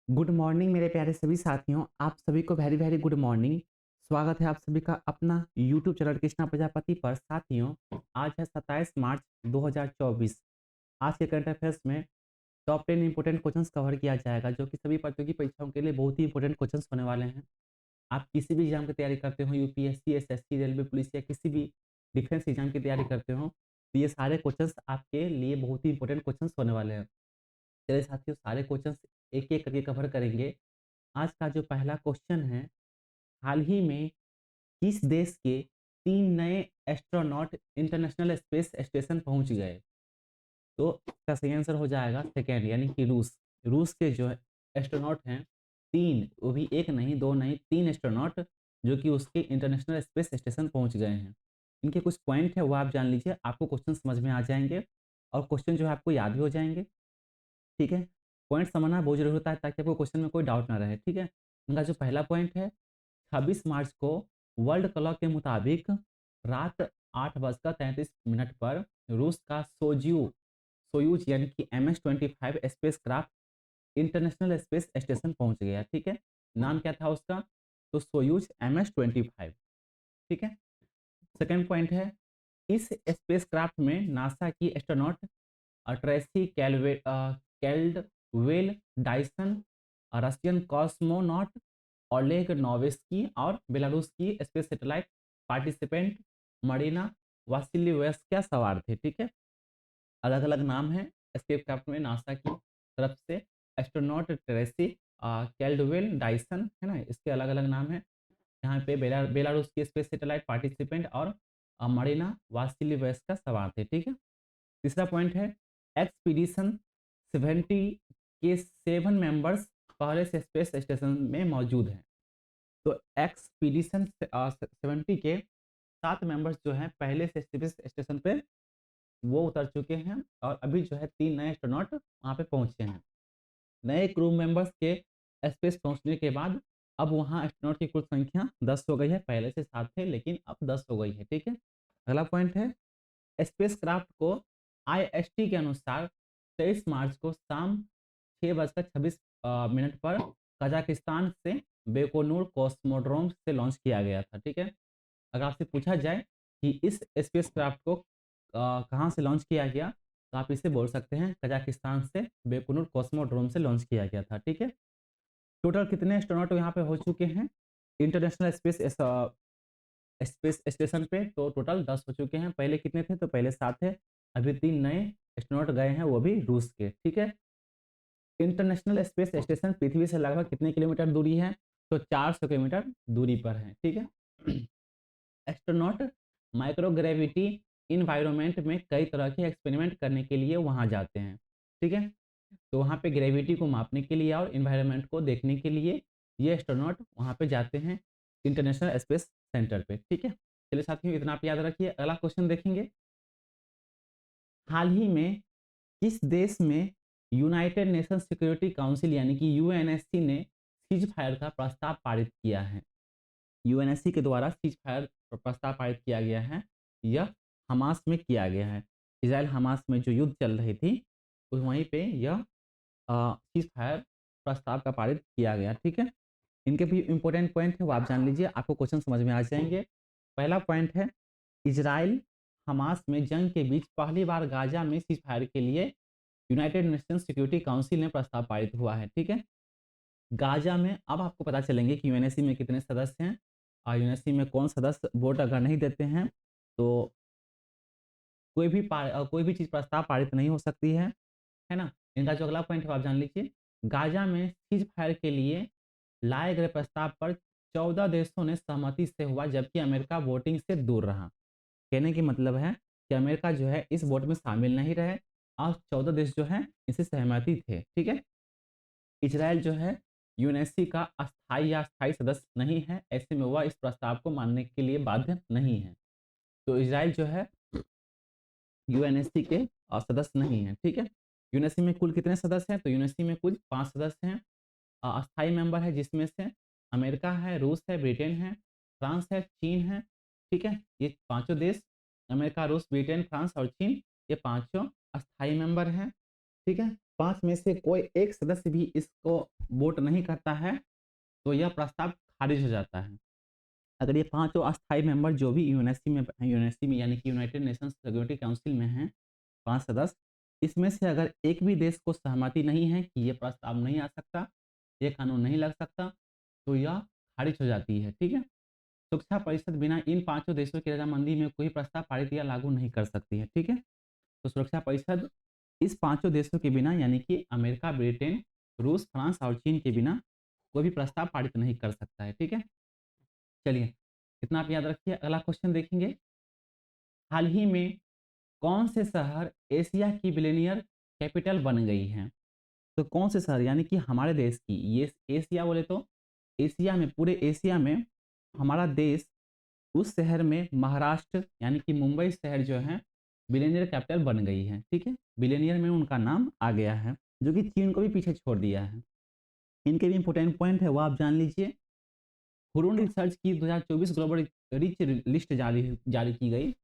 Good morning मेरे प्यारे सभी साथियों, आप सभी को वेरी वेरी गुड मॉर्निंग। स्वागत है आप सभी का अपना यूट्यूब चैनल कृष्णा प्रजापति पर। साथियों, आज है 27 मार्च 2024। आज के करंट अफेयर्स में टॉप 10 इंपोर्टेंट क्वेश्चंस कवर किया जाएगा, जो कि सभी प्रतियोगी परीक्षाओं के लिए बहुत ही इंपॉर्टेंट क्वेश्चंस होने वाले हैं। आप किसी भी एग्जाम की तैयारी करते हो, यूपीएससी, एसएससी, रेलवे पुलिस या किसी भी डिफेंस एग्जाम की तैयारी करते हो, तो ये सारे क्वेश्चंस आपके लिए बहुत ही इंपॉर्टेंट क्वेश्चंस होने वाले हैं। चलिए साथियों, सारे क्वेश्चंस एक एक करके कवर करेंगे। आज का जो पहला क्वेश्चन है, हाल ही में किस देश के 3 नए एस्ट्रोनॉट इंटरनेशनल स्पेस स्टेशन पहुंच गए? तो इसका सही आंसर हो जाएगा सेकेंड, यानी कि रूस। रूस के जो एस्ट्रोनॉट हैं 3, वो भी एक नहीं, 2 नहीं, 3 एस्ट्रोनॉट, जो कि उसके इंटरनेशनल स्पेस स्टेशन पहुंच गए हैं। इनके कुछ पॉइंट है वो आप जान लीजिए, आपको क्वेश्चन समझ में आ जाएंगे और क्वेश्चन जो है आपको याद भी हो जाएंगे। ठीक है? पॉइंट समझना बहुत ज़रूरी होता है ताकि आपको क्वेश्चन में कोई डाउट ना रहे। ठीक है? इनका जो पहला पॉइंट है, 26 मार्च को वर्ल्ड क्लॉक के मुताबिक रात 8:33 पर रूस का सोयूज यानी कि MS-25 spacecraft international space station पहुंच गया। ठीक है? नाम क्या था उसका? तो सोयूज MS-25। ठीक है? सेकंड पॉइंट है, इस स्पेसक्राफ्ट में नासा की astronaut Tracy Caldwell Dyson, Russian cosmonaut Oleg Novitskiy और बेलारूस की space satellite participant Marina Vasilevskaya सवार थे। ठीक है? अलग अलग नाम है स्पेसक्राफ्ट में नासा की तरफ से। एस्ट्रोनॉट ट्रेसी कैल्डवेल डाइसन है ना, इसके अलग अलग नाम है। यहाँ पे बेलारूस की स्पेस सैटेलाइट पार्टिसिपेंट और मरीना वासिलिवस्का सवार थे। ठीक है? तीसरा पॉइंट है, एक्सपीडिशन 70 के 7 मेंबर्स पहले से स्पेस स्टेशन में मौजूद हैं। तो एक्सपीडिशन 70 के 7 मेंबर्स जो हैं पहले से स्पेस स्टेशन पे वो उतर चुके हैं और अभी जो है 3 नए एस्ट्रोनॉट वहाँ पे पहुँचे हैं। नए क्रू मेंबर्स के स्पेस पहुँचने के बाद अब वहाँ एस्ट्रोनॉट की कुल संख्या 10 हो गई है। पहले से 7 थे लेकिन अब 10 हो गई है। ठीक है? अगला पॉइंट है, स्पेसक्राफ्ट को आईएसटी के अनुसार 23 मार्च को शाम 6:26 पर कजाकिस्तान से बेकोनूर कॉस्मोड्रोम से लॉन्च किया गया था। ठीक है? अगर आपसे पूछा जाए कि इस स्पेसक्राफ्ट को कहाँ से लॉन्च किया गया, तो आप इसे बोल सकते हैं कजाकिस्तान से बेकोनूर कॉस्मोड्रोम से लॉन्च किया गया था। ठीक है? टोटल कितने एस्ट्रोनॉट यहाँ पे हो चुके हैं इंटरनेशनल स्पेस स्टेशन पे? तो टोटल 10 हो चुके हैं। पहले कितने थे? तो पहले 7 थे। अभी 3 नए एस्ट्रोनॉट गए हैं, वो भी रूस के। ठीक है? इंटरनेशनल स्पेस स्टेशन पृथ्वी से लगभग कितने किलोमीटर दूरी है? तो 400 किलोमीटर दूरी पर है। ठीक है? एस्ट्रोनॉट माइक्रोग्रेविटी इन्वायरमेंट में कई तरह के एक्सपेरिमेंट करने के लिए वहाँ जाते हैं। ठीक है? तो वहाँ पे ग्रेविटी को मापने के लिए और इन्वायरमेंट को देखने के लिए ये एस्ट्रोनॉट वहाँ पे जाते हैं इंटरनेशनल स्पेस सेंटर पे। ठीक है? चलिए साथियों, इतना आप याद रखिए। अगला क्वेश्चन देखेंगे, हाल ही में किस देश में यूनाइटेड नेशन सिक्योरिटी काउंसिल यानी कि यूएनएससी ने सीज फायर का प्रस्ताव पारित किया है? यूएनएससी के द्वारा सीज फायर प्रस्ताव पारित किया गया है। यह हमास में किया गया है। इसराइल हमास में जो युद्ध चल रही थी, तो वहीं पे यह सीज फायर प्रस्ताव का पारित किया गया। ठीक है? इनके भी इंपॉर्टेंट पॉइंट है वो आप जान लीजिए, आपको क्वेश्चन समझ में आ जाएंगे। पहला पॉइंट है, इजराइल हमास में जंग के बीच पहली बार गाजा में सीज फायर के लिए यूनाइटेड नेशन सिक्योरिटी काउंसिल में प्रस्ताव पारित हुआ है। ठीक है? गाजा में अब आपको पता चलेंगे कि यूएनएससी में कितने सदस्य हैं और यूएनएससी में कौन सदस्य वोट अगर नहीं देते हैं तो कोई भी चीज़ प्रस्ताव पारित नहीं हो सकती है ना? इनका जो अगला पॉइंट है आप जान लीजिए, गाजा में सीज फायर के लिए लाए गए प्रस्ताव पर 14 देशों ने सहमति से हुआ, जबकि अमेरिका वोटिंग से दूर रहा। कहने की मतलब है कि अमेरिका जो है इस वोट में शामिल नहीं रहे और 14 देश जो हैं इससे सहमति थे। ठीक है? इजराइल जो है यूएनएससी का अस्थायी या स्थायी सदस्य नहीं है, ऐसे में वह इस प्रस्ताव को मानने के लिए बाध्य नहीं है। तो इजराइल जो है यूएनएससी के सदस्य नहीं है। ठीक है? यूएनएससी में कुल कितने सदस्य हैं? तो यूएनएससी में कुल 5 सदस्य हैं। अस्थायी मेंबर है जिसमें से अमेरिका है, रूस है, ब्रिटेन है, फ्रांस है, चीन है। ठीक है? ये पाँचों देश, अमेरिका, रूस, ब्रिटेन, फ्रांस और चीन, ये पाँचों अस्थायी मेंबर हैं। ठीक है, 5 में से कोई एक सदस्य भी इसको वोट नहीं करता है तो यह प्रस्ताव खारिज हो जाता है। अगर ये पाँचों अस्थायी मेंबर जो भी यूएनएससी में यानी कि यूनाइटेड नेशंस सिक्योरिटी काउंसिल में हैं 5 सदस्य, इसमें से अगर एक भी देश को सहमति नहीं है कि ये प्रस्ताव नहीं आ सकता, ये कानून नहीं लग सकता, तो यह खारिज हो जाती है। ठीक है? सुरक्षा परिषद बिना इन पाँचों देशों की रजामंदी में कोई प्रस्ताव पारित या लागू नहीं कर सकती है। ठीक है? तो सुरक्षा परिषद इस पाँचों देशों के बिना यानी कि अमेरिका, ब्रिटेन, रूस, फ्रांस और चीन के बिना कोई भी प्रस्ताव पारित नहीं कर सकता है। ठीक है? चलिए, इतना आप याद रखिए। अगला क्वेश्चन देखेंगे। हाल ही में कौन से शहर एशिया की बिलियनियर कैपिटल बन गई है? तो कौन से शहर यानी कि हमारे देश की, ये एशिया बोले तो एशिया में, पूरे एशिया में हमारा देश उस शहर में महाराष्ट्र यानी कि मुंबई शहर जो है बिलियनियर कैपिटल बन गई है। ठीक है, बिलियनियर में उनका नाम आ गया है, जो कि चीन को भी पीछे छोड़ दिया है। इनके भी इंपॉर्टेंट पॉइंट है वो आप जान लीजिए। हुरून रिसर्च की 2024 ग्लोबल रिच लिस्ट जारी जारी की गई।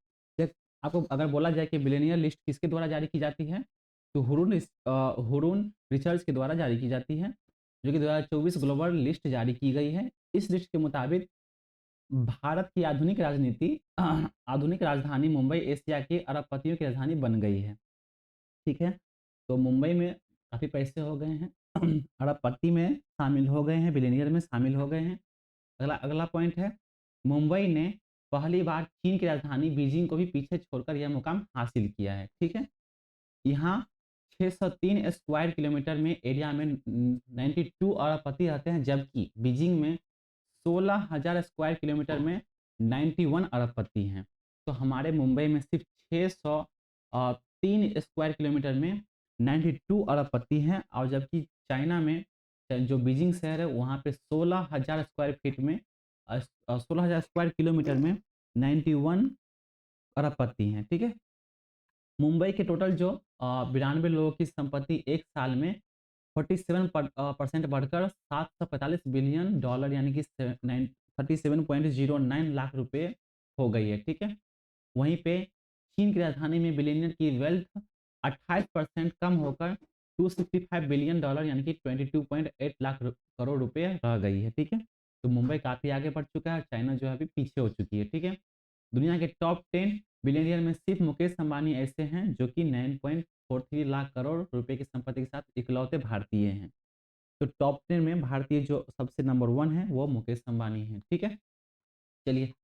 आपको अगर बोला जाए कि बिलियनियर लिस्ट किसके द्वारा जारी की जाती है, तो हुरून रिसर्च के द्वारा जारी की जाती है, जो कि 2024 ग्लोबल लिस्ट जारी की गई है। इस लिस्ट के मुताबिक भारत की आधुनिक राजधानी मुंबई एशिया के अरबपतियों की राजधानी बन गई है। ठीक है, तो मुंबई में काफ़ी पैसे हो गए हैं अरबपति में शामिल हो गए हैं, बिलियनियर में शामिल हो गए हैं। अगला अगला पॉइंट है, मुंबई ने पहली बार चीन की राजधानी बीजिंग को भी पीछे छोड़कर यह मुकाम हासिल किया है। ठीक है, यहाँ 603 स्क्वायर किलोमीटर में एरिया में 92 अरबपति रहते हैं, जबकि बीजिंग में 16,000 स्क्वायर किलोमीटर में 91 अरबपति हैं। तो हमारे मुंबई में सिर्फ 603 स्क्वायर किलोमीटर में 92 अरबपति हैं, और जबकि चाइना में जो बीजिंग शहर है वहाँ पे 16,000 स्क्वायर फीट में 16,000 स्क्वायर किलोमीटर में 91 अरबपति हैं। ठीक है, मुंबई के टोटल जो 92 लोगों की संपत्ति एक साल में 47% बढ़कर $745 बिलियन यानी कि 37.09 लाख रुपए हो गई है। ठीक है, वहीं पे चीन की राजधानी में बिलियनियर की वेल्थ 28% कम होकर $265 बिलियन यानी कि 22.8 लाख करोड़ रुपए रह गई है। ठीक है, तो मुंबई काफ़ी आगे बढ़ चुका है, चाइना जो है अभी पीछे हो चुकी है। ठीक है, दुनिया के टॉप 10 बिलियनियर में सिर्फ मुकेश अंबानी ऐसे हैं जो कि 9.43 लाख करोड़ रुपए की संपत्ति के साथ इकलौते भारतीय हैं। तो टॉप 10 में भारतीय जो सबसे नंबर 1 है वो मुकेश अंबानी है। ठीक है, चलिए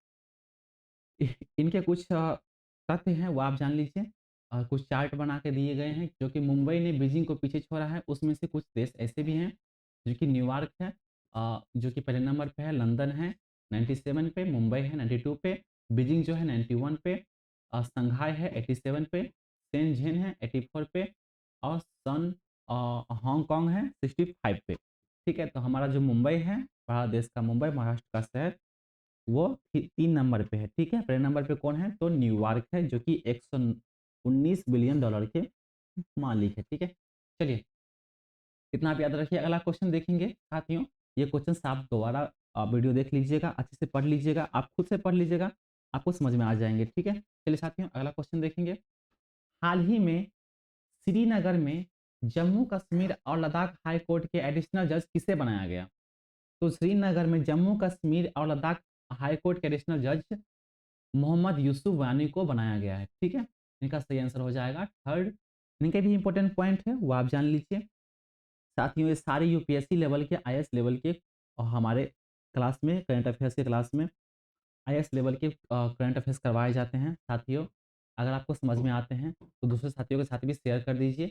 इनके कुछ तथ्य हैं वो आप जान लीजिए। कुछ चार्ट बना के दिए गए हैं जो कि मुंबई ने बीजिंग को पीछे छोड़ा है। उसमें से कुछ देश ऐसे भी हैं जो कि न्यूयॉर्क है, जो कि पहले नंबर पे है, लंदन है 97 पे, मुंबई है 92 पे, बीजिंग जो है 91 पे, संघाई है 87 पे, शेनझेन है 84 पे, और हांगकांग है 65 पे। ठीक है, तो हमारा जो मुंबई है, भारत देश का मुंबई, महाराष्ट्र का शहर, वो 3 नंबर पे है। ठीक है, पहले नंबर पे कौन है, तो न्यूयॉर्क है जो कि $119 बिलियन के मालिक है। ठीक है, चलिए इतना आप याद रखिए। अगला क्वेश्चन देखेंगे साथियों। ये क्वेश्चन आप दोबारा वीडियो देख लीजिएगा, अच्छे से पढ़ लीजिएगा, आप खुद से पढ़ लीजिएगा, आपको समझ में आ जाएंगे। ठीक है, चलिए साथियों अगला क्वेश्चन देखेंगे। हाल ही में श्रीनगर में जम्मू कश्मीर और लद्दाख हाई कोर्ट के एडिशनल जज किसे बनाया गया? तो श्रीनगर में जम्मू कश्मीर और लद्दाख हाई कोर्ट के एडिशनल जज मोहम्मद यूसुफ वानी को बनाया गया है। ठीक है, इनका सही आंसर हो जाएगा थर्ड। इनके भी इंपॉर्टेंट पॉइंट है वो आप जान लीजिए। साथियों ये सारे यूपीएससी लेवल के, आईएएस लेवल के, और हमारे क्लास में करंट अफेयर्स के क्लास में आईएएस लेवल के करंट अफेयर्स करवाए जाते हैं। साथियों अगर आपको समझ में आते हैं तो दूसरे साथियों के साथ भी शेयर कर दीजिए।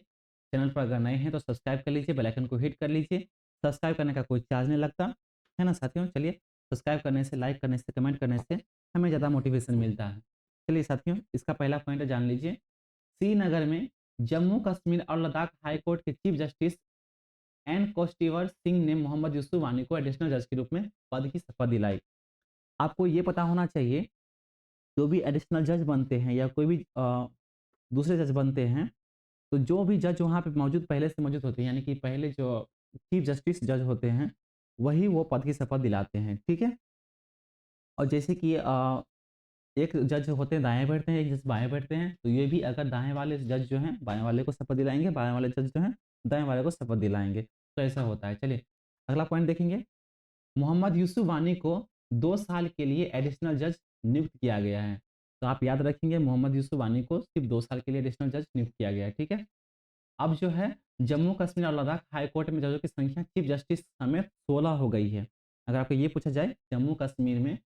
चैनल पर अगर नए हैं तो सब्सक्राइब कर लीजिए, बेल आइकन को हिट कर लीजिए। सब्सक्राइब करने का कोई चार्ज नहीं लगता है ना साथियों। चलिए, सब्सक्राइब करने से, लाइक करने से, कमेंट करने से हमें ज़्यादा मोटिवेशन मिलता है। चलिए साथियों, इसका पहला पॉइंट जान लीजिए। श्रीनगर में जम्मू कश्मीर और लद्दाख हाई कोर्ट के चीफ जस्टिस एन कोस्टिवर सिंह ने मोहम्मद यूसुफ वानी को एडिशनल जज के रूप में पद की शपथ दिलाई। आपको ये पता होना चाहिए, जो भी एडिशनल जज बनते हैं या कोई भी दूसरे जज बनते हैं, तो जो भी जज वहाँ पे मौजूद पहले से मौजूद होते हैं, यानी कि पहले जो चीफ जस्टिस जज होते हैं वही वो पद की शपथ दिलाते हैं। ठीक है, और जैसे कि एक जज होते हैं दाएँ बैठते हैं, एक जज बाएँ बैठते हैं, तो ये भी अगर दाएँ वाले जज जो हैं बाएँ वाले को शपथ दिलाएँगे, बाएँ वाले जज जो हैं दाएँ वाले को शपथ दिलाएँगे। तो ऐसा होता है। चलिए अगला पॉइंट देखेंगे। मोहम्मद यूसुफ वानी को 2 साल के लिए एडिशनल जज नियुक्त किया गया है। तो आप याद रखेंगे मोहम्मद यूसुफ वानी को सिर्फ़ 2 साल के लिए एडिशनल जज नियुक्त किया गया है, ठीक है? अब जो है जम्मू कश्मीर और लद्दाख हाई कोर्ट में जजों की संख्या चीफ जस्टिस समेत 16 हो गई है। अगर आपको ये पूछा जाए जम्मू कश्मीर में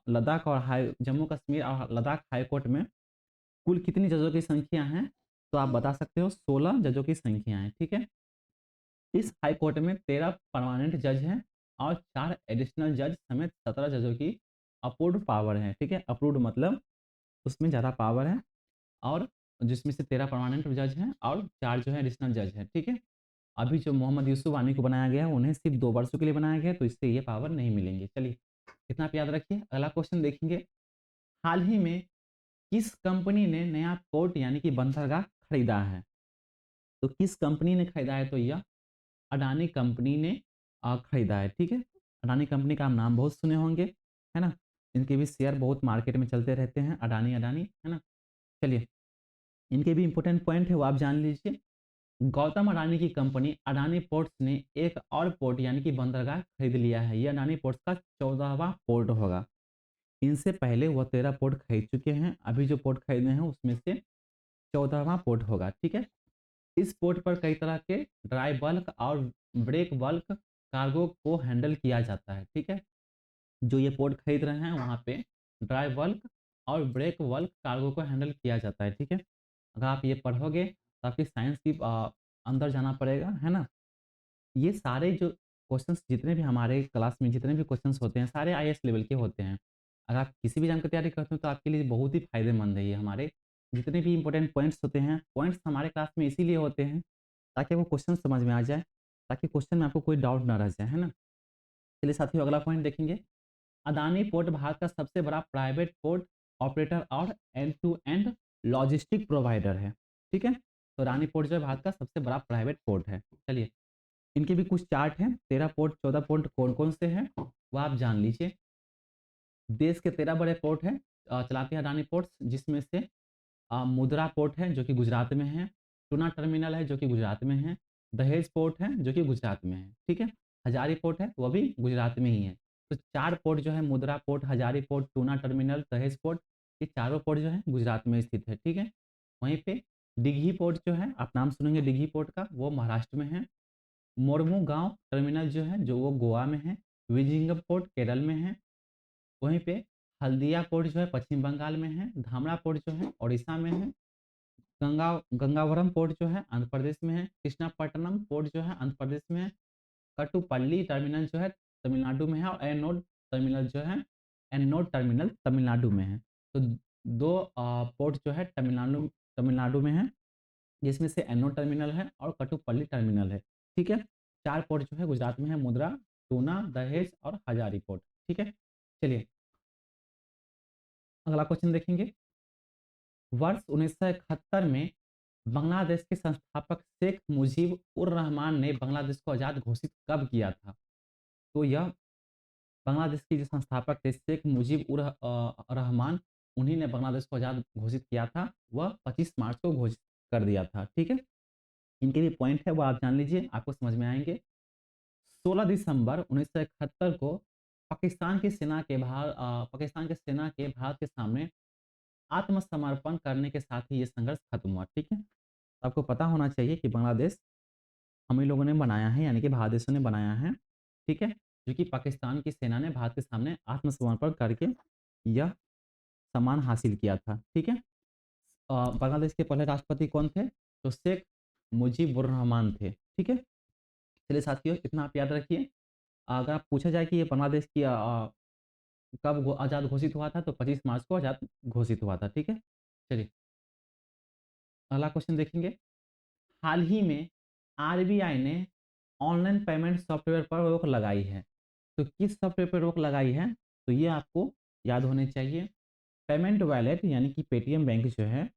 लद्दाख और जम्मू कश्मीर और लद्दाख हाई कोर्ट में कुल कितनी जजों की संख्या हैं? तो आप बता सकते हो 16 जजों की संख्या है, ठीक है? इस हाई कोर्ट में 13 परमानेंट जज हैं और 4 एडिशनल जज समेत 17 जजों की अप्रूव्ड पावर है, ठीक है? अप्रूव्ड मतलब उसमें ज़्यादा पावर है और जिसमें से 13 परमानेंट जज हैं और 4 जो है एडिशनल जज हैं, ठीक है? अभी जो मोहम्मद यूसुफ वानी को बनाया गया है उन्हें सिर्फ 2 वर्षों के लिए बनाया गया है, तो इससे ये पावर नहीं मिलेंगे। चलिए, इतना आप याद रखिए। अगला क्वेश्चन देखेंगे। हाल ही में किस कंपनी ने नया पोर्ट यानी कि बंदरगाह खरीदा है? तो किस कंपनी ने खरीदा है? तो यह अडानी कंपनी ने खरीदा है, ठीक है? अडानी कंपनी का आप नाम बहुत सुने होंगे, है ना? इनके भी शेयर बहुत मार्केट में चलते रहते हैं, अडानी अडानी, है ना? चलिए, इनके भी इम्पोर्टेंट पॉइंट है वो आप जान लीजिए। गौतम अडानी की कंपनी अडानी पोर्ट्स ने एक और पोर्ट यानी कि बंदरगाह खरीद लिया है। ये अडानी पोर्ट्स का 14वां पोर्ट होगा। इनसे पहले वह 13 पोर्ट खरीद चुके हैं। अभी जो पोर्ट खरीदे हैं उसमें से 14वां पोर्ट होगा, ठीक है? इस पोर्ट पर कई तरह के ड्राई बल्क और ब्रेक बल्क कार्गो को हैंडल किया जाता है, ठीक है? जो ये पोर्ट खरीद रहे हैं वहाँ पे ड्राई बल्क और ब्रेक बल्क कार्गो को हैंडल किया जाता है, ठीक है? अगर आप ये पढ़ोगे तो आपकी साइंस की अंदर जाना पड़ेगा, है ना? ये सारे जो क्वेश्चंस जितने भी हमारे क्लास में जितने भी क्वेश्चंस होते हैं सारे आईएएस लेवल के होते हैं। अगर आप किसी भी एग्ज़ाम की तैयारी करते हो तो आपके लिए बहुत ही फ़ायदेमंद है ये हमारे जितने भी इम्पोर्टेंट पॉइंट्स होते हैं, पॉइंट्स हमारे क्लास में इसीलिए होते हैं ताकि आपको क्वेश्चन समझ में आ जाए, ताकि क्वेश्चन में आपको कोई डाउट ना रह जाए, है ना? चलिए साथियों अगला पॉइंट देखेंगे। अदानी पोर्ट भारत का सबसे बड़ा प्राइवेट पोर्ट ऑपरेटर और end to end logistic provider है, ठीक है? तो अदानी पोर्ट जो है भारत का सबसे बड़ा प्राइवेट पोर्ट है। चलिए, इनके भी कुछ चार्ट हैं, 13 पोर्ट 14 पोर्ट कौन-कौन से हैं, वो आप जान लीजिए। देश के 13 बड़े पोर्ट हैं चलाते हैं अडानी पोर्ट्स जिसमें से मुद्रा पोर्ट है जो कि गुजरात में है, टूना टर्मिनल है जो कि गुजरात में है, दहेज पोर्ट है जो कि गुजरात में है, ठीक है? हजारी पोर्ट है वो भी गुजरात में ही है। तो 4 पोर्ट जो है मुद्रा port, Hazari port, tuna terminal, दहेज पोर्ट ये चारों पोर्ट जो है गुजरात में स्थित है, ठीक है? वहीं पे दिघी पोर्ट जो है आप नाम सुनेंगे दिघी पोर्ट का वो महाराष्ट्र में है। मोरमू गाँव टर्मिनल जो है जो वो गोवा में है, विजिंगम पोर्ट केरल में है, वहीं पे हल्दिया पोर्ट जो है पश्चिम बंगाल में है, धामरा पोर्ट जो है ओडिशा में है, गंगावरम पोर्ट जो है आंध्र प्रदेश में है, कृष्णापट्टनम पोर्ट जो है आंध्र प्रदेश में है, कटुपल्ली टर्मिनल जो है तमिलनाडु में है और एनोड टर्मिनल जो है एनोड टर्मिनल तमिलनाडु में है। तो 2 पोर्ट जो है तमिलनाडु तमिलनाडु में है, जिसमें से एनोड टर्मिनल है और कटुपल्ली टर्मिनल है, ठीक है? 4 पोर्ट जो है गुजरात में है मुद्रा, टूना, दहेज और हजारी पोर्ट, ठीक है? चलिए, अगला क्वेश्चन देखेंगे। वर्ष 1971 में बांग्लादेश के संस्थापक शेख मुजीब उर रहमान ने बांग्लादेश को आज़ाद घोषित कब किया था? तो यह बांग्लादेश के जो संस्थापक थे शेख मुजीब उर रहमान उन्हीं ने बांग्लादेश को आज़ाद घोषित किया था। वह 25 मार्च को घोषित कर दिया था, ठीक है? इनके भी पॉइंट है वो आप जान लीजिए, आपको समझ में आएँगे। 16 दिसंबर 1971 को पाकिस्तान की सेना के भारत के सामने आत्मसमर्पण करने के साथ ही ये संघर्ष खत्म हुआ, ठीक है? आपको पता होना चाहिए कि बांग्लादेश हम ही लोगों ने बनाया है यानी कि भारत देशों ने बनाया है, ठीक है? जो कि पाकिस्तान की सेना ने भारत के सामने आत्मसमर्पण करके यह सम्मान हासिल किया था, ठीक है? बांग्लादेश के पहले राष्ट्रपति कौन थे? तो शेख मुजीबुर रहमान थे, ठीक है? चलिए साथियों इतना आप याद रखिए। अगर आप पूछा जाए कि ये बांग्लादेश की कब आज़ाद घोषित हुआ था तो 25 मार्च को आज़ाद घोषित हुआ था, ठीक है? चलिए, अगला क्वेश्चन देखेंगे। हाल ही में आरबीआई ने ऑनलाइन पेमेंट सॉफ्टवेयर पर रोक लगाई है। तो किस सॉफ्टवेयर पर रोक लगाई है? तो ये आपको याद होने चाहिए। पेमेंट वॉलेट यानी कि पेटीएम बैंक जो है,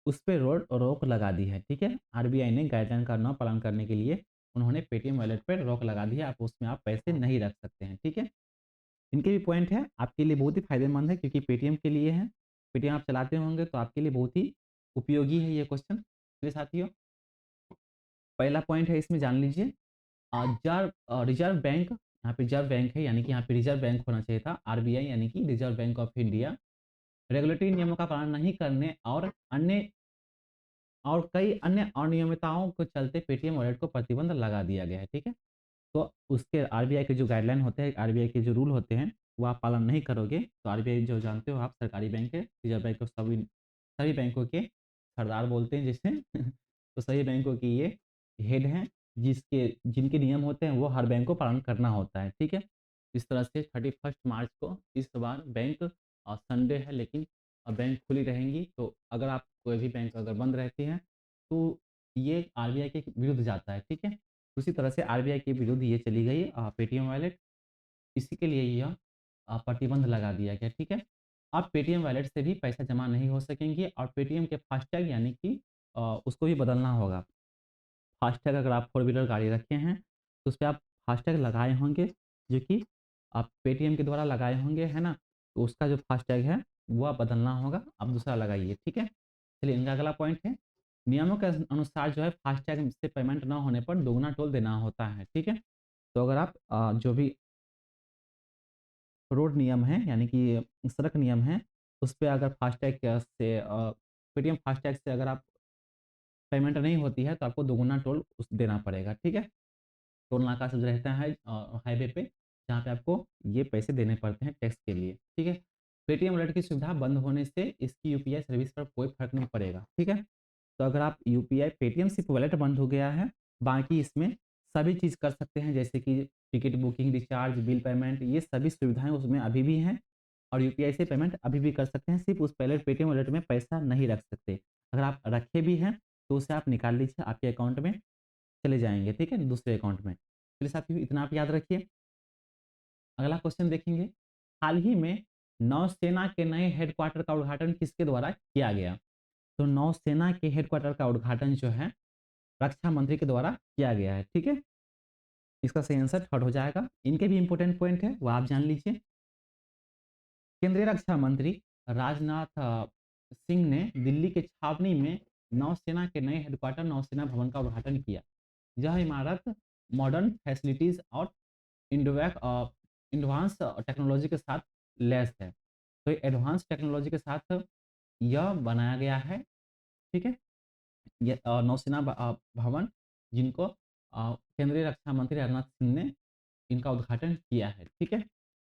उस पे रोक लगा दी है, ठीक है? आरबीआई ने गाइडलाइन का न पालन करने के लिए उन्होंने पेटीएम वॉलेट पर रोक लगा दी है। आप उसमें आप पैसे नहीं रख सकते हैं, ठीक है? इनके भी पॉइंट है, आपके लिए बहुत ही फ़ायदेमंद है क्योंकि पेटीएम के लिए है। पेटीएम आप चलाते होंगे तो आपके लिए बहुत ही उपयोगी है ये क्वेश्चन। मेरे साथियों, पहला पॉइंट है इसमें जान लीजिए रिज़र्व बैंक, यहाँ पे रिज़र्व बैंक है यानी कि यहाँ पे रिज़र्व बैंक होना चाहिए था, आरबीआई यानी कि reserve bank of India regulatory नियमों का पालन नहीं करने और कई अन्य अनियमितताओं के चलते पेटीएम वॉलेट को प्रतिबंध लगा दिया गया है, ठीक है? तो उसके आरबीआई के जो गाइडलाइन होते हैं, आरबीआई के जो रूल होते हैं, वो आप पालन नहीं करोगे, तो आरबीआई जो जानते हो आप सरकारी बैंक है, रिज़र्व बैंक ऑफ सभी सभी बैंकों के सरदार बोलते हैं जिसे तो सभी बैंकों की ये हेड हैं, जिनके नियम होते हैं वो हर बैंक को पालन करना होता है, ठीक है? इस तरह से 31 मार्च को इस बार बैंक संडे है लेकिन बैंक खुली रहेंगी, तो अगर आप कोई भी बैंक अगर बंद रहती है, तो ये आरबीआई के विरुद्ध जाता है, ठीक है? उसी तरह से आरबीआई के विरुद्ध ये चली गई पेटीएम वॉलेट, इसी के लिए यह प्रतिबंध लगा दिया गया, ठीक है? अब पेटीएम वॉलेट से भी पैसा जमा नहीं हो सकेंगे और पेटीएम के फास्टैग यानी कि उसको भी बदलना होगा। फास्टैग अगर आप फोर व्हीलर गाड़ी रखे हैं, तो उसपे आप फास्टैग लगाए होंगे, जो कि आप पेटीएम के द्वारा लगाए होंगे, है ना? तो उसका जो फास्टैग है, वो आप बदलना होगा, आप दूसरा लगाइए, ठीक है? चलिए इनका अगला पॉइंट है, नियमों के अनुसार जो है फास्टैग से पेमेंट ना होने पर दोगुना टोल देना होता है, ठीक है? तो अगर आप जो भी रोड नियम है, यानी कि सड़क नियम है, उस पे अगर फास्टैग से पेटीएम फास्टैग से अगर आप पेमेंट नहीं होती है, तो आपको दोगुना टोल देना पड़ेगा, ठीक है? टोल नाका सब रहता है हाईवे पे, जहाँ पे आपको ये पैसे देने पड़ते हैं टैक्स के लिए, ठीक है? पेटीएम वॉलेट की सुविधा बंद होने से इसकी यूपीआई सर्विस पर कोई फ़र्क नहीं पड़ेगा, ठीक है? तो अगर आप यूपीआई पेटीएम सिर्फ वॉलेट बंद हो गया है, बाकी इसमें सभी चीज़ कर सकते हैं जैसे कि ticket booking, recharge, bill payment ये सभी सुविधाएँ उसमें अभी भी हैं और यूपीआई से पेमेंट अभी भी कर सकते हैं, सिर्फ उस पहले पेटीएम वॉलेट में पैसा नहीं रख सकते। अगर आप रखे भी हैं, तो उसे आप निकाल लीजिए, आपके अकाउंट में चले जाएँगे, ठीक है? दूसरे अकाउंट में। चलिए साथियों इतना आप याद रखिए। अगला क्वेश्चन देखेंगे, हाल ही में नौसेना के नए हेडक्वार्टर का उद्घाटन किसके द्वारा किया गया? तो नौसेना के हेडक्वार्टर का उद्घाटन जो है रक्षा मंत्री के द्वारा किया गया है, ठीक है? इसका सही आंसर थर्ड हो जाएगा। इनके भी इंपॉर्टेंट पॉइंट है, वो आप जान लीजिए। केंद्रीय रक्षा मंत्री राजनाथ सिंह ने दिल्ली के छावनी में नौसेना के नए हेडक्वार्टर नौसेना भवन का उद्घाटन किया। यह इमारत मॉडर्न फैसिलिटीज और इंडोवैक एडवांस टेक्नोलॉजी के साथ लैस है। तो एडवांस टेक्नोलॉजी के साथ यह बनाया गया है, ठीक है? ये नौसेना भवन जिनको केंद्रीय रक्षा मंत्री राजनाथ सिंह ने इनका उद्घाटन किया है, ठीक है?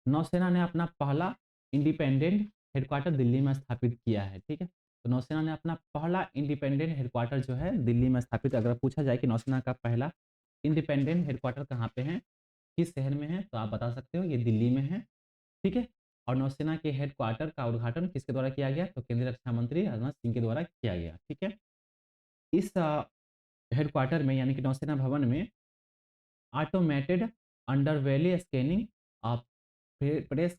नौसेना ने अपना पहला इंडिपेंडेंट हेडक्वार्टर दिल्ली में स्थापित किया है, ठीक है? तो नौसेना ने अपना पहला इंडिपेंडेंट हेडक्वार्टर जो है दिल्ली में स्थापित, अगर पूछा जाए कि नौसेना का पहला इंडिपेंडेंट हेडक्वार्टर कहाँ पे है, किस शहर में है, तो आप बता सकते हो ये दिल्ली में है, ठीक है? और नौसेना के हेडक्वार्टर का उद्घाटन किसके द्वारा किया गया? तो केंद्रीय रक्षा मंत्री राजनाथ सिंह के द्वारा किया गया, ठीक है? इस हेडक्वार्टर में यानी कि नौसेना भवन में automated underbelly scanning of press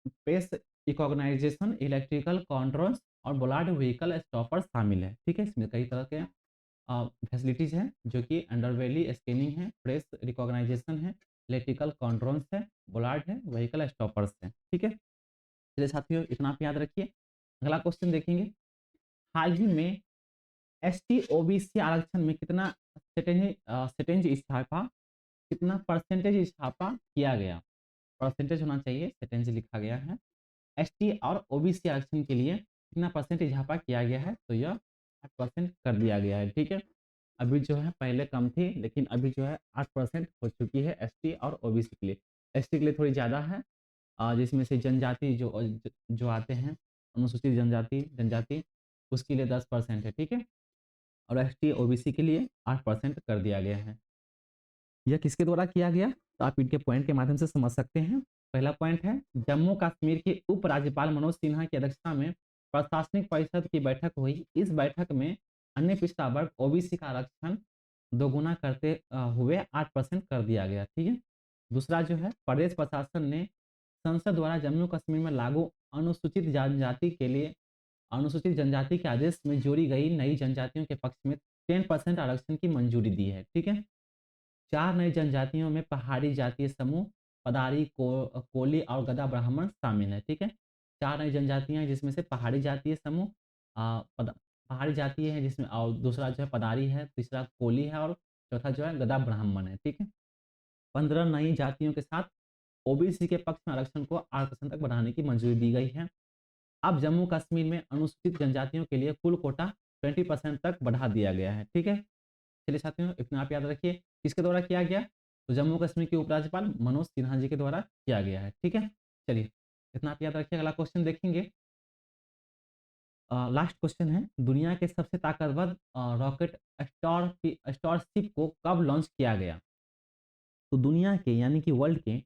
press recognisation, electrical controls और बोलार्ड व्हीकल स्टॉपर शामिल है, ठीक है? इसमें कई तरह के फैसिलिटीज़ हैं जो कि अंडरवेली स्कैनिंग है, प्रेस रिकॉग्नाइजेशन है, इलेक्ट्रिकल कंट्रोल्स है, बोलार्ड है, व्हीकल स्टॉपर्स है, ठीक है? चलिए साथियों इतना आप याद रखिए। अगला क्वेश्चन देखेंगे, हाल ही में एसटी ओबीसी आरक्षण में कितना सेटेंज इजाफा, कितना परसेंटेज इजाफा किया गया? परसेंटेज होना चाहिए, सेटेंज लिखा गया है। एसटी और ओबीसी आरक्षण के लिए कितना परसेंट इजाफा किया गया है? तो यह 8% कर दिया गया है, ठीक है? अभी जो है पहले कम थी लेकिन अभी जो है 8% हो चुकी है एसटी और ओबीसी के लिए। एसटी के लिए थोड़ी ज़्यादा है, जिसमें से जनजाति जो आते हैं, अनुसूचित जनजाति उसके लिए 10% है, ठीक है? और एसटी ओबीसी के लिए 8% कर दिया गया है। यह किसके द्वारा किया गया? तो आप इनके पॉइंट के माध्यम से समझ सकते हैं। पहला पॉइंट है, जम्मू कश्मीर के उपराज्यपाल मनोज सिन्हा की अध्यक्षता में प्रशासनिक परिषद की बैठक हुई। इस बैठक में अन्य पिछड़ा वर्ग ओबीसी का आरक्षण दोगुना करते हुए 8% कर दिया गया, ठीक है? दूसरा जो है, प्रदेश प्रशासन ने संसद द्वारा जम्मू कश्मीर में लागू अनुसूचित जनजाति के आदेश में जोड़ी गई नई जनजातियों के पक्ष में 10% आरक्षण की मंजूरी दी है, ठीक है? 4 नई जनजातियों में पहाड़ी जातीय समूह पदारी, कोली और गदा ब्राह्मण शामिल है। ठीक है, 4 नई जनजातियाँ हैं जिसमें से पहाड़ी जातीय समूह पहाड़ी जाति है जिसमें, और दूसरा जो है पदारी है, तीसरा कोली है और चौथा जो है गदा ब्राह्मण है। ठीक है, 15 नई जातियों के साथ ओबीसी के पक्ष में आरक्षण को 8% तक बढ़ाने की मंजूरी दी गई है। अब जम्मू कश्मीर में अनुसूचित जनजातियों के लिए कुल कोटा 20% तक बढ़ा दिया गया है। ठीक है, चलिए साथियों, इतना आप याद रखिए। किसके द्वारा किया गया? तो जम्मू कश्मीर के उपराज्यपाल मनोज सिन्हा जी के द्वारा किया गया है। ठीक है, चलिए इतना आप याद रखिए। अगला क्वेश्चन देखेंगे। लास्ट क्वेश्चन है, दुनिया के सबसे ताकतवर रॉकेट स्टारशिप को कब लॉन्च किया गया? तो दुनिया के यानी कि वर्ल्ड के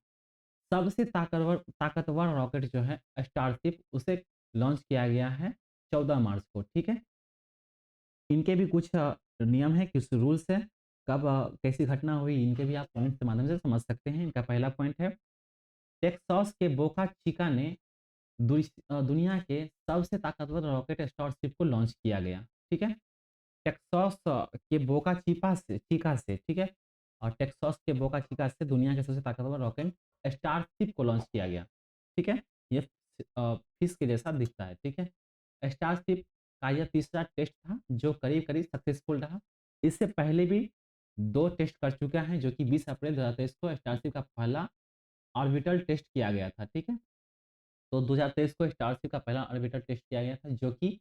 सबसे ताकतवर ताकतवर रॉकेट जो है स्टारशिप, उसे लॉन्च किया गया है 14 मार्च को। ठीक है, इनके भी कुछ नियम है, कुछ रूल्स है, कब कैसी घटना हुई, इनके भी आप पॉइंट के माध्यम से समझ सकते हैं। इनका पहला पॉइंट है, टेक्सास के बोका चिका ने दुनिया के सबसे ताकतवर रॉकेट स्टारशिप को लॉन्च किया गया। ठीक है, टेक्सास के बोका चिका से, ठीक है, और टेक्सास के बोका चिका से दुनिया के सबसे ताकतवर रॉकेट स्टारशिप को लॉन्च किया गया। ठीक है, ये फिश के जैसा दिखता है। ठीक है, स्टारशिप का यह तीसरा टेस्ट था जो करीब करीब सक्सेसफुल रहा। इससे पहले भी 2 टेस्ट कर चुका है, जो कि 20 अप्रैल 2023 को स्टारशिप का पहला ऑर्बिटल टेस्ट किया गया था। ठीक है, तो 2023 को स्टारशिप का पहला ऑर्बिटल टेस्ट किया गया था, जो कि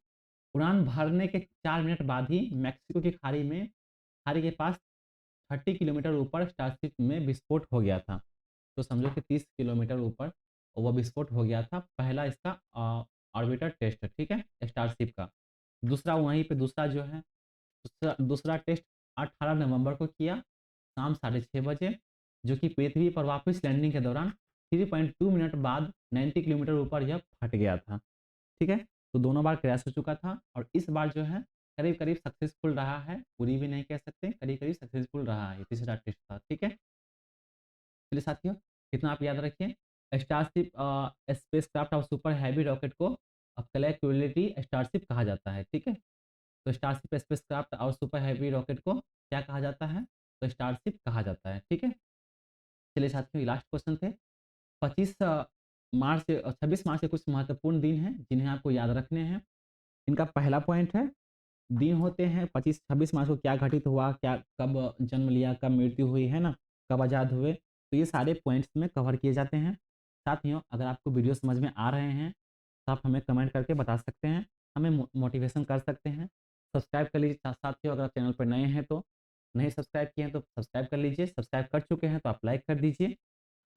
उड़ान भरने के 4 मिनट बाद ही मैक्सिको की खाड़ी के पास 30 किलोमीटर ऊपर स्टारशिप में विस्फोट हो गया था। तो समझो कि 30 किलोमीटर ऊपर वो विस्फोट हो गया था, पहला इसका ऑर्बिटर टेस्ट। ठीक है, स्टारशिप का। दूसरा वहीं पे दूसरा जो है दूसरा टेस्ट 18 नवंबर को किया, शाम 6:30 बजे, जो कि पृथ्वी पर वापस लैंडिंग के दौरान 3.2 मिनट बाद 90 किलोमीटर ऊपर यह फट गया था। ठीक है, तो दोनों बार क्रैश हो चुका था और इस बार जो है करीब करीब सक्सेसफुल रहा है, पूरी भी नहीं कह सकते, करीब करीब सक्सेसफुल रहा है, तीसरा टेस्ट था। ठीक है, चलिए साथियों, इतना आप याद रखिए। स्टारशिप स्पेसक्राफ्ट और सुपर हैवी रॉकेट को कलेक्टिविटी स्टारशिप कहा जाता है। ठीक है, तो स्टारशिप स्पेसक्राफ्ट और सुपर हैवी रॉकेट को क्या कहा जाता है? तो स्टारशिप कहा जाता है। ठीक है, चलिए साथियों, लास्ट क्वेश्चन थे। 25 मार्च 26 मार्च के कुछ महत्वपूर्ण दिन हैं जिन्हें आपको याद रखने हैं। इनका पहला पॉइंट है, दिन होते हैं 25-26 मार्च को क्या घटित हुआ, क्या कब जन्म लिया, कब मृत्यु हुई, है ना, कब आज़ाद हुए, तो ये सारे पॉइंट्स में कवर किए जाते हैं। साथियों, अगर आपको वीडियो समझ में आ रहे हैं तो आप हमें कमेंट करके बता सकते हैं, हमें मोटिवेशन कर सकते हैं। सब्सक्राइब कर लीजिए। साथियों, अगर आप चैनल पर नए हैं तो, नहीं सब्सक्राइब किए हैं तो सब्सक्राइब कर लीजिए, सब्सक्राइब कर चुके हैं तो आप लाइक कर दीजिए।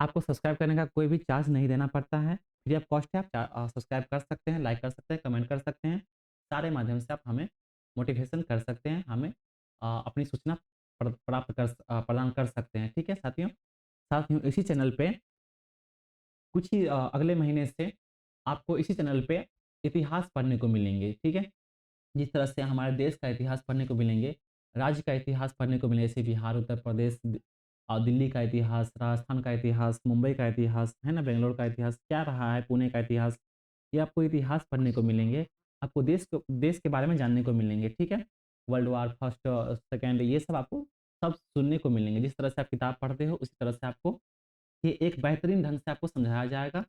आपको सब्सक्राइब करने का कोई भी चार्ज नहीं देना पड़ता है, फ्री ऑफ कॉस्ट है। आप सब्सक्राइब कर सकते हैं, लाइक कर सकते हैं, कमेंट कर सकते हैं, सारे माध्यम से आप हमें मोटिवेशन कर सकते हैं, हमें अपनी सूचना प्रदान कर सकते हैं। ठीक है साथियों, इसी चैनल पे कुछ ही अगले महीने से आपको इसी चैनल पे इतिहास पढ़ने को मिलेंगे। ठीक है, जिस तरह से हमारे देश का इतिहास पढ़ने को मिलेंगे, राज्य का इतिहास पढ़ने को मिलेगा, जैसे बिहार, उत्तर प्रदेश, दिल्ली का इतिहास, राजस्थान का इतिहास, मुंबई का इतिहास, है ना, बेंगलोर का इतिहास क्या रहा है, पुणे का इतिहास, ये आपको इतिहास पढ़ने को मिलेंगे। आपको देश के बारे में जानने को मिलेंगे। ठीक है, वर्ल्ड वार फर्स्ट, सेकेंड, ये सब आपको सब सुनने को मिलेंगे। जिस तरह से आप किताब पढ़ते हो उसी तरह से आपको ये एक बेहतरीन ढंग से आपको समझाया जाएगा।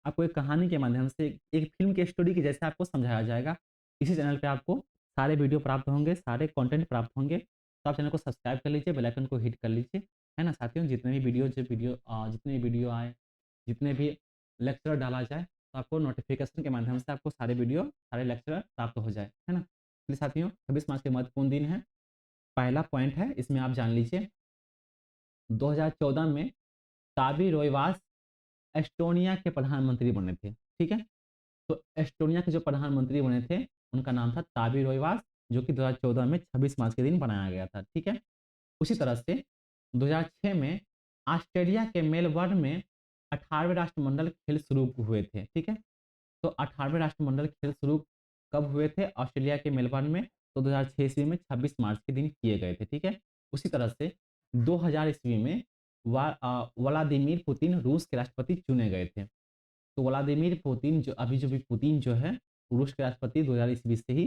आपको एक कहानी के माध्यम से, एक फ़िल्म की स्टोरी के जैसे आपको समझाया जाएगा। इसी चैनल पे आपको सारे वीडियो प्राप्त होंगे, सारे कंटेंट प्राप्त होंगे। तो आप चैनल को सब्सक्राइब कर लीजिए, बेल आइकन को हिट कर लीजिए, है ना साथियों? जितने भी वीडियो आए, जितने भी लेक्चर डाला जाए, तो आपको नोटिफ़िकेशन के माध्यम से आपको सारे लेक्चर प्राप्त हो जाए, है ना? चलिए साथियों, 26 मार्च के महत्वपूर्ण दिन है। पहला पॉइंट है, इसमें आप जान लीजिए, 2014 में ताबी रोइवास एस्टोनिया के प्रधानमंत्री बने थे। ठीक है? तो एस्टोनिया के जो प्रधानमंत्री बने थे, उनका नाम था ताबी रोइवास, जो कि 2014 में 26 मार्च के दिन बनाया गया था। ठीक है? उसी तरह से 2006 में ऑस्ट्रेलिया के मेलबर्न में 18वें राष्ट्रमंडल खेल शुरू हुए थे। ठीक है? तो 18वें राष्ट्रमंडल खेल शुरू कब हुए थे? ऑस्ट्रेलिया के मेलबर्न में, तो 2006 ईस्वी में 26 मार्च के दिन किए गए थे। ठीक है? उसी तरह से 2000 ईस्वी में व्लादिमीर पुतिन रूस के राष्ट्रपति चुने गए थे। तो व्लादिमीर पुतिन जो भी पुतिन जो है, रूस के राष्ट्रपति 2000 ईस्वी से ही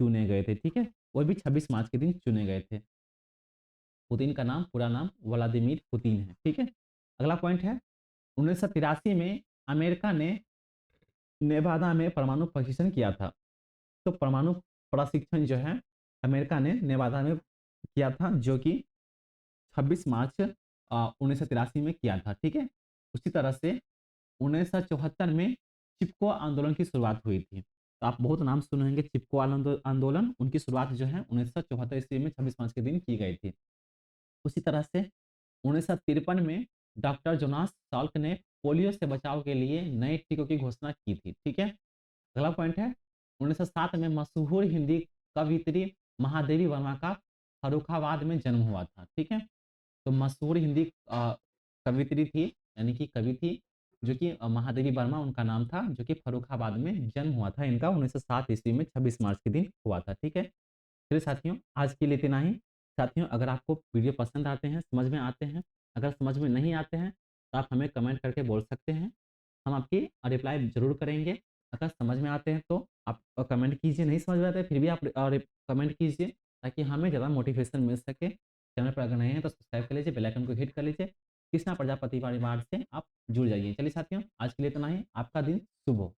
चुने गए थे। ठीक है? वो भी 26 मार्च के दिन चुने गए थे। पुतिन का नाम, पूरा नाम व्लादिमीर पुतिन है। ठीक है? अगला पॉइंट है, 1983 में अमेरिका ने नेवादा में परमाणु परीक्षण किया था। तो परमाणु प्रशिक्षण जो है अमेरिका ने नेवादा में किया था, जो कि 26 मार्च 1983 में किया था। ठीक है। उसी तरह से 1974 में चिपको आंदोलन की शुरुआत हुई थी। तो आप बहुत नाम सुने होंगे चिपको आंदोलन। उनकी शुरुआत जो है 1974 ईस्वी में 26 मार्च के दिन की गई थी। उसी तरह से 1953 में डॉक्टर जोनास साल्क ने पोलियो से बचाव के लिए नए टीकों की घोषणा की थी। ठीक है। अगला पॉइंट है 1907 में मशहूर हिंदी कवियत्री महादेवी वर्मा का फर्रुखाबाद में जन्म हुआ था। ठीक है। तो मशहूर हिंदी कवियत्री थी, यानी कि कवि थी, जो कि महादेवी वर्मा उनका नाम था, जो कि फर्रुखाबाद में जन्म हुआ था इनका 1907 ईस्वी में 26 मार्च के दिन हुआ था। ठीक है। चलिए साथियों, आज के लिए इतना ही। साथियों, अगर आपको वीडियो पसंद आते हैं, समझ में आते हैं, अगर समझ में नहीं आते हैं तो आप हमें कमेंट करके बोल सकते हैं। हम आपकी रिप्लाई ज़रूर करेंगे। अगर समझ में आते हैं तो आप कमेंट कीजिए, नहीं समझ में आते हैं फिर भी आप कमेंट कीजिए, ताकि हमें ज़्यादा मोटिवेशन मिल सके। चैनल पर अगर नए हैं तो सब्सक्राइब कर लीजिए, बेल आइकन को हिट कर लीजिए। कृष्णा प्रजापति परिवार से आप जुड़ जाइए। चलिए साथियों, आज के लिए इतना ही। आपका दिन शुभ हो।